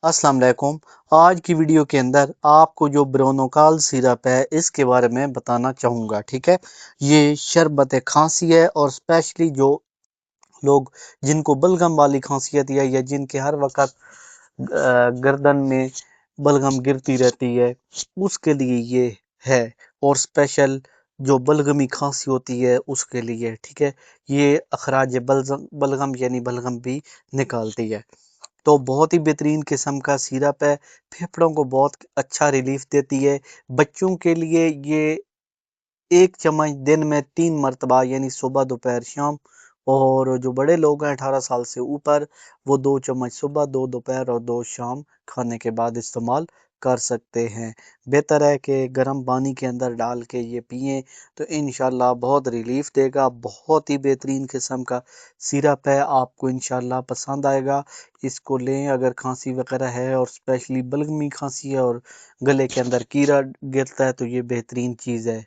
السلام علیکم۔ آج کی ویڈیو کے اندر آپ کو جو برونوکال سیرپ ہے اس کے بارے میں بتانا چاہوں گا، ٹھیک ہے۔ یہ شربت کھانسی ہے اور اسپیشلی جو لوگ جن کو بلغم والی کھانسیت ہے یا جن کے ہر وقت گردن میں بلغم گرتی رہتی ہے اس کے لیے یہ ہے، اور اسپیشل جو بلغمی کھانسی ہوتی ہے اس کے لیے، ٹھیک ہے۔ یہ اخراج بلغم یعنی بلغم بھی نکالتی ہے، تو بہت ہی بہترین قسم کا سیرپ ہے، پھیپھڑوں کو بہت اچھا ریلیف دیتی ہے۔ بچوں کے لیے یہ 1 چمچ دن میں 3 مرتبہ یعنی صبح دوپہر شام، اور جو بڑے لوگ ہیں 18 سال سے اوپر وہ 2 چمچ صبح 2 دوپہر اور 2 شام کھانے کے بعد استعمال کر سکتے ہیں۔ بہتر ہے کہ گرم پانی کے اندر ڈال کے یہ پئیں تو انشاءاللہ بہت ریلیف دے گا۔ بہت ہی بہترین قسم کا سیرپ ہے، آپ کو انشاءاللہ پسند آئے گا۔ اس کو لیں اگر کھانسی وغیرہ ہے، اور اسپیشلی بلغمی کھانسی ہے اور گلے کے اندر کیڑا گرتا ہے تو یہ بہترین چیز ہے۔